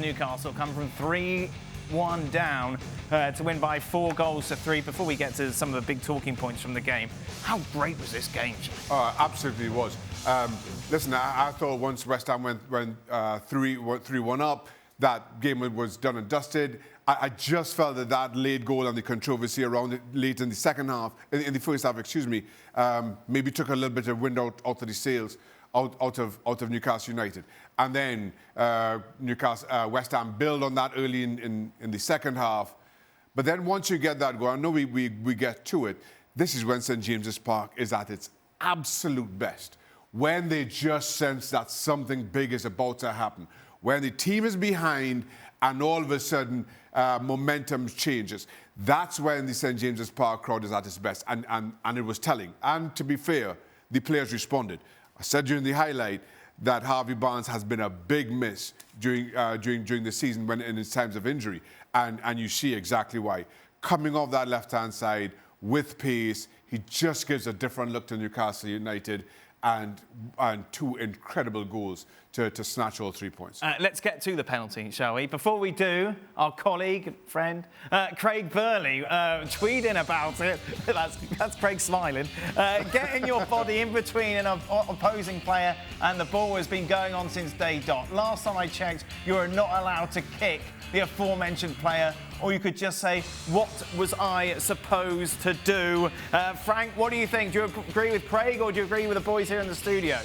Newcastle come from 3-1 down to win by 4-3. Before we get to some of the big talking points from the game, how great was this game, Jim? Absolutely was. Listen, I thought once West Ham went 3-1 up, that game was done and dusted. I just felt that late goal and the controversy around it late in the second half, in the first half, excuse me, maybe took a little bit of wind out of the sails out of Newcastle United. And then West Ham build on that early in the second half. But then once you get that goal, I know we get to it, this is when St. James's Park is at its absolute best. When they just sense that something big is about to happen. When the team is behind and all of a sudden momentum changes. That's when the St. James's Park crowd is at its best. And it was telling. And to be fair, the players responded. I said during the highlight that Harvey Barnes has been a big miss during the season when in his times of injury. And you see exactly why. Coming off that left-hand side with pace, he just gives a different look to Newcastle United. And two incredible goals to snatch all 3 points. Let's get to the penalty, shall we? Before we do, our colleague, friend, Craig Burley, tweeting about it. That's Craig smiling. Getting your body in between an opposing player and the ball has been going on since day dot. Last time I checked, you are not allowed to kick the aforementioned player, or you could just say, what was I supposed to do? Frank, what do you think? Do you agree with Craig or do you agree with the boys here in the studio?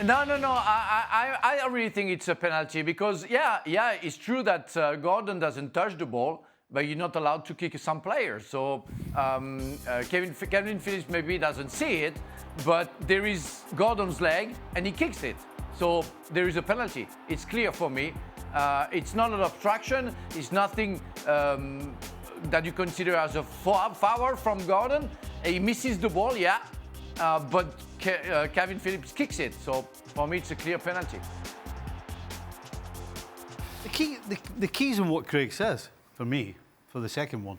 No. I really think it's a penalty because, yeah, it's true that Gordon doesn't touch the ball, but you're not allowed to kick some players. So Kalvin Phillips maybe doesn't see it, but there is Gordon's leg and he kicks it. So there is a penalty. It's clear for me. It's not an obstruction. It's nothing that you consider as a foul from Gordon. He misses the ball, yeah, but Kalvin Phillips kicks it. So for me, it's a clear penalty. The key's in what Craig says, for me, for the second one.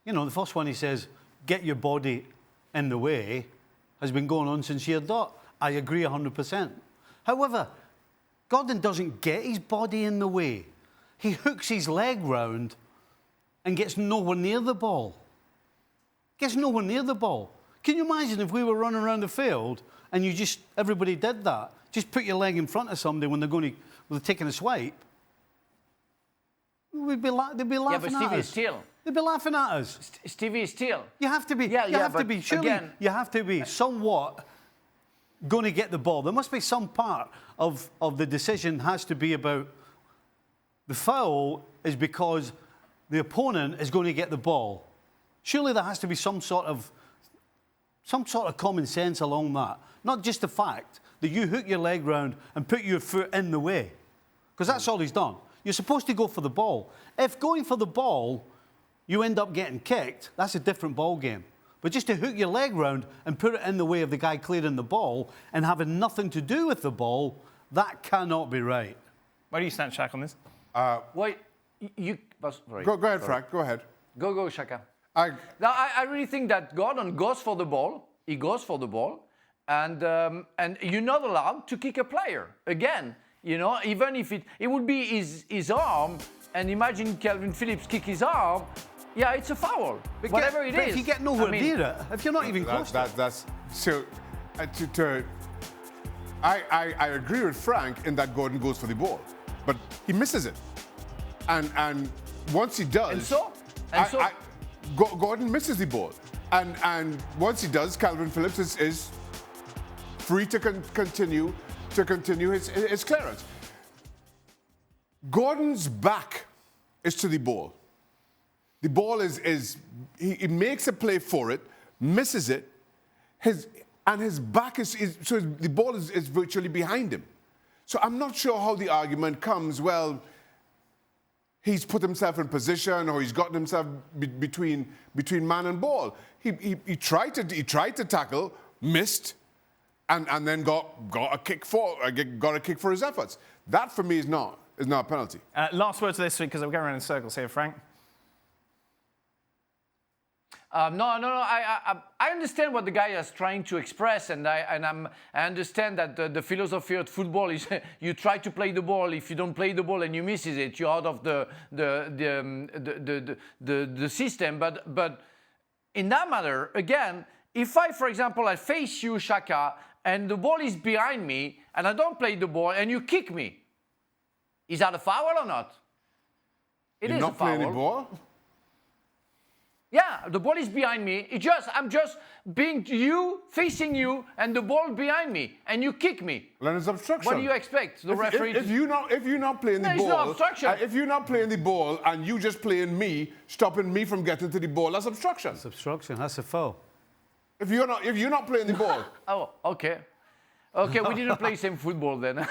You know, the first one he says, get your body in the way, has been going on since year dot. I agree 100%. However, Gordon doesn't get his body in the way. He hooks his leg round and gets nowhere near the ball. Gets nowhere near the ball. Can you imagine if we were running around the field and everybody did that? Just put your leg in front of somebody when they're taking a swipe. They'd be laughing yeah, but Stevie at is us. still. They'd be laughing at us. Stevie is still. You have to be. Yeah, you have to be. Surely, again, you have to be somewhat going to get the ball. There must be some part of the decision has to be about the foul is because the opponent is going to get the ball. Surely there has to be some sort of common sense along that. Not just the fact that you hook your leg round and put your foot in the way. Because that's all he's done. You're supposed to go for the ball. If going for the ball, you end up getting kicked, that's a different ball game. But just to hook your leg round and put it in the way of the guy clearing the ball and having nothing to do with the ball, that cannot be right. Where do you stand, Shaq, on this? Wait, sorry. Go ahead, Frank. Go ahead. Go, Shaka. I really think that Gordon goes for the ball. He goes for the ball, and you're not allowed to kick a player again. You know, even if it would be his arm, and imagine Kalvin Phillips kick his arm. Yeah, it's a foul. Whatever it is. If you get nowhere near it, if you're not even close to it. I agree with Frank in that Gordon goes for the ball, but he misses it. And once he does... Gordon misses the ball. And once he does, Kalvin Phillips is free to continue his clearance. Gordon's back is to the ball. The ball he makes a play for it, misses it, his back so the ball is virtually behind him. So I'm not sure how the argument comes, well, he's put himself in position or he's gotten himself between man and ball. He tried to tackle, missed, and then got a kick for his efforts. That for me is not a penalty. Last words of this week, because we're going around in circles here, Frank. I understand what the guy is trying to express, and I understand that the philosophy of football is you try to play the ball. If you don't play the ball and you misses it, you're out of the system. But in that matter, again, if I, for example, I face you, Shaka, and the ball is behind me, and I don't play the ball, and you kick me, is that a foul or not? It You're is not a foul. playing the ball? Yeah, the ball is behind me. I'm just facing you, and the ball behind me, and you kick me. Then it's obstruction. What do you expect? The referee? If you're not playing the No, it's ball, not obstruction. If you're not playing the ball and you just playing me, stopping me from getting to the ball, that's obstruction. It's obstruction. That's a foul. If you're not playing the ball, Oh, okay. Okay, we didn't play same football then.